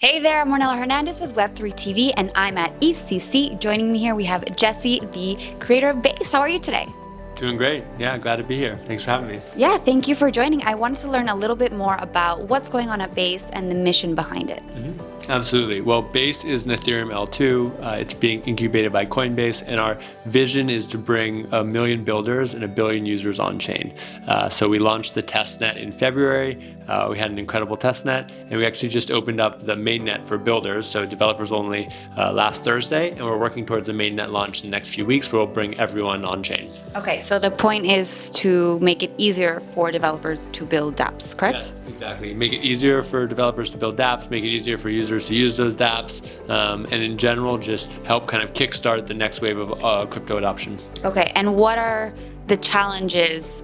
Hey there, I'm Ornella Hernandez with Web3 TV, and I'm at EthCC. Joining me here, we have Jesse, the creator of Base. How are you today? Doing great. Yeah, glad to be here. Thanks for having me. Yeah, thank you for joining. I wanted to learn a little bit more about what's going on at Base and the mission behind it. Absolutely. Well, Base is an Ethereum L2. It's being incubated by Coinbase, and our vision is to bring 1 million builders and 1 billion users on chain. So we launched the testnet in February. We had an incredible testnet, and we actually just opened up the mainnet for builders, so developers only, last Thursday, and we're working towards a mainnet launch in the next few weeks where we'll bring everyone on chain. Okay, so the point is to make it easier for developers to build dApps, correct? Yes, exactly. Make it easier for developers to build dApps, make it easier for users to use those dApps, and in general, just help kind of kickstart the next wave of crypto adoption. Okay, and what are the challenges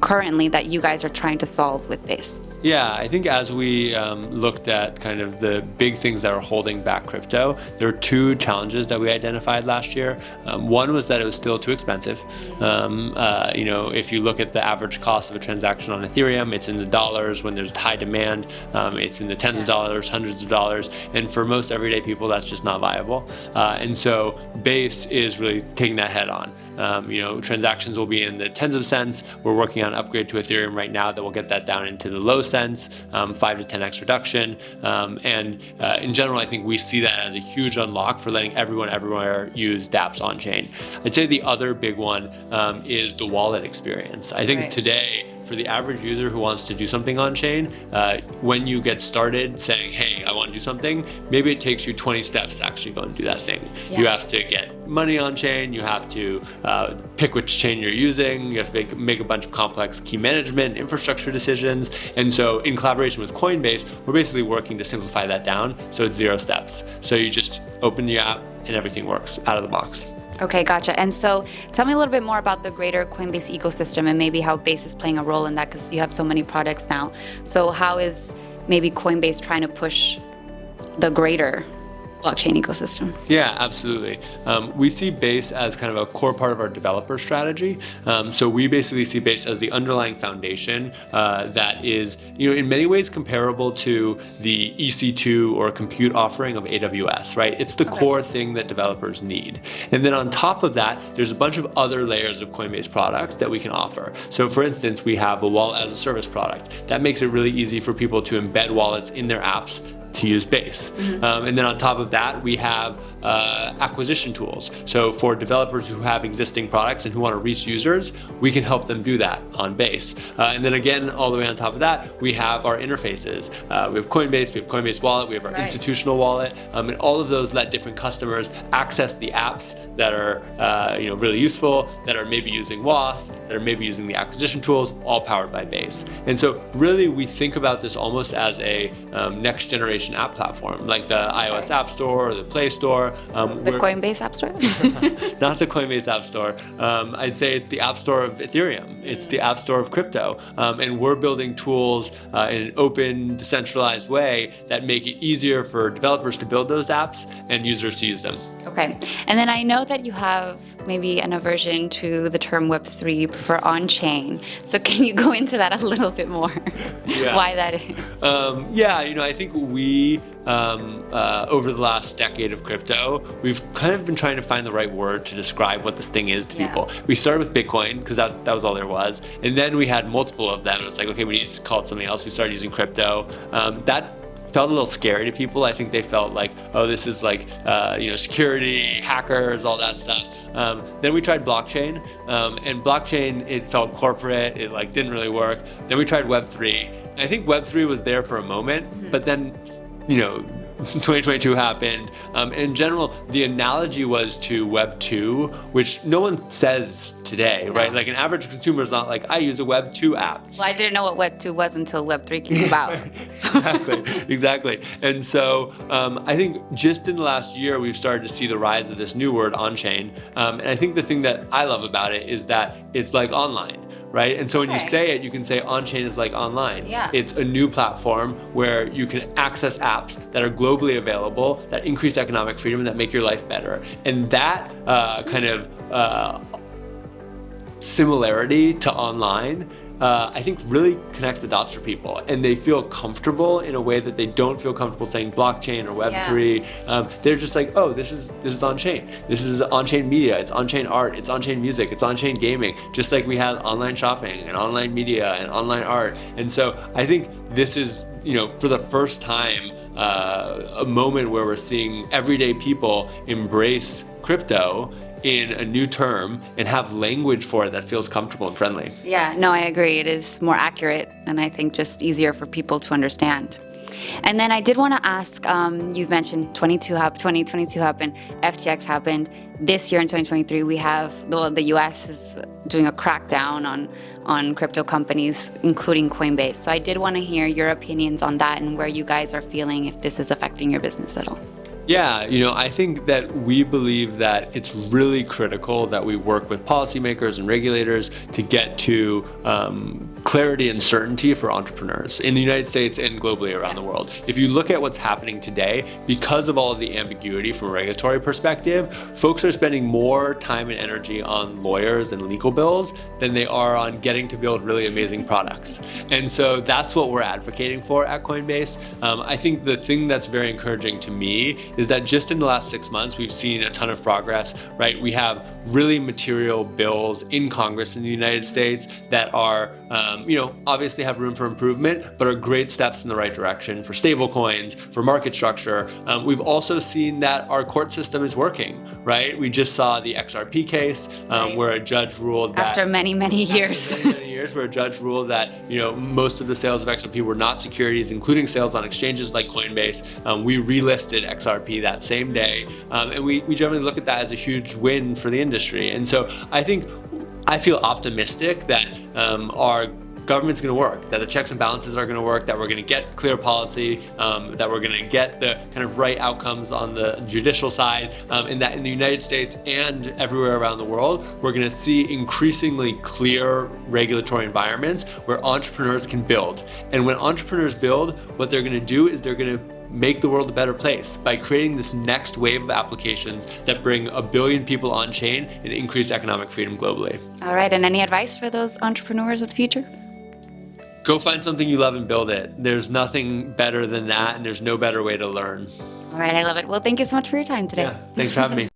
currently that you guys are trying to solve with Base? Yeah, I think as we looked at kind of the big things that are holding back crypto, there are 2 challenges that we identified last year. One was that it was still too expensive. If you look at the average cost of a transaction on Ethereum, it's in the dollars. When there's high demand, it's in the tens of dollars, hundreds of dollars. And for most everyday people, that's just not viable. And so Base is really taking that head on. Transactions will be in the tens of cents. We're working on an upgrade to Ethereum right now that will get that down into the low cents, 5 to 10x reduction. In general, I think we see that as a huge unlock for letting everyone everywhere use dApps on chain. I'd say the other big one is the wallet experience. I think today, for the average user who wants to do something on chain, when you get started saying, hey, I want to do something, maybe it takes you 20 steps to actually go and do that thing. Yeah. You have to get money on chain, you have to pick which chain you're using, you have to make a bunch of complex key management, infrastructure decisions. And so in collaboration with Coinbase, we're basically working to simplify that down so it's 0 steps. So you just open the app and everything works out of the box. Okay, gotcha. And so tell me a little bit more about the greater Coinbase ecosystem and maybe how Base is playing a role in that, because you have so many products now. So how is maybe Coinbase trying to push the greater blockchain ecosystem? Yeah, absolutely. We see Base as kind of a core part of our developer strategy. So we basically see Base as the underlying foundation that is, in many ways comparable to the EC2 or compute offering of AWS, right? It's the core thing that developers need. And then on top of that, there's a bunch of other layers of Coinbase products that we can offer. So for instance, we have a wallet as a service product. That makes it really easy for people to embed wallets in their apps to use Base. And then on top of that, we have acquisition tools. So for developers who have existing products and who want to reach users, we can help them do that on Base. And then again, all the way on top of that, we have our interfaces. We have Coinbase, we have Coinbase Wallet, we have our institutional wallet, and all of those let different customers access the apps that are really useful, that are maybe using WAS, that are maybe using the acquisition tools, all powered by Base. And so really we think about this almost as a next generation app platform, like the iOS App Store or the Play Store. The Coinbase App Store? Not the Coinbase App Store. I'd say it's the App Store of Ethereum. It's the App Store of crypto. And we're building tools in an open, decentralized way that make it easier for developers to build those apps and users to use them. Okay. And then I know that you have maybe an aversion to the term Web3, you prefer on-chain. So can you go into that a little bit more? Yeah. Why that is? I think we, over the last decade of crypto, we've kind of been trying to find the right word to describe what this thing is to people. We started with Bitcoin because that was all there was. And then we had multiple of them. It was like, okay, we need to call it something else. We started using crypto. That felt a little scary to people. I think they felt like, oh, this is like, security, hackers, all that stuff. Then we tried blockchain, and blockchain, it felt corporate. It didn't really work. Then we tried Web3. And I think Web3 was there for a moment, but then, 2022 happened. In general, the analogy was to Web 2, which no one says today, right? Like an average consumer is not like, I use a Web 2 app. Well, I didn't know what Web 2 was until Web 3 came about. Exactly. And so I think just in the last year, we've started to see the rise of this new word on-chain. And I think the thing that I love about it is that it's like online. Right? And so when you say it, you can say on-chain is like online. Yeah. It's a new platform where you can access apps that are globally available, that increase economic freedom, and that make your life better. And that kind of similarity to online I think really connects the dots for people, and they feel comfortable in a way that they don't feel comfortable saying blockchain or Web3. They're just like, oh, this is on-chain. This is on-chain media, it's on-chain art, it's on-chain music, it's on-chain gaming, just like we had online shopping and online media and online art. And so I think this is, for the first time, a moment where we're seeing everyday people embrace crypto in a new term and have language for it that feels comfortable and friendly. Yeah, no, I agree. It is more accurate, and I think just easier for people to understand. And then I did want to ask, you mentioned 2022 happened, FTX happened. This year in 2023, we have, the US is doing a crackdown on crypto companies, including Coinbase. So I did want to hear your opinions on that and where you guys are feeling, if this is affecting your business at all. Yeah, I think that we believe that it's really critical that we work with policymakers and regulators to get to clarity and certainty for entrepreneurs in the United States and globally around the world. If you look at what's happening today, because of all of the ambiguity from a regulatory perspective, folks are spending more time and energy on lawyers and legal bills than they are on getting to build really amazing products. And so that's what we're advocating for at Coinbase. I think the thing that's very encouraging to me is that just in the last 6 months, we've seen a ton of progress, right? We have really material bills in Congress in the United States that are, obviously have room for improvement, but are great steps in the right direction for stable coins, for market structure. We've also seen that our court system is working, right? We just saw the XRP case where a judge ruled that— After many years. Where a judge ruled that, most of the sales of XRP were not securities, including sales on exchanges like Coinbase. We relisted XRP that same day. And we generally look at that as a huge win for the industry. And so I feel optimistic that our government's going to work, that the checks and balances are going to work, that we're going to get clear policy, that we're going to get the kind of right outcomes on the judicial side, and that in the United States and everywhere around the world, we're going to see increasingly clear regulatory environments where entrepreneurs can build. And when entrepreneurs build, what they're going to do is they're going to make the world a better place by creating this next wave of applications that bring 1 billion people on chain and increase economic freedom globally. All right, and any advice for those entrepreneurs of the future? Go find something you love and build it. There's nothing better than that, and there's no better way to learn. All right, I love it. Well, thank you so much for your time today. Yeah, thanks for having me.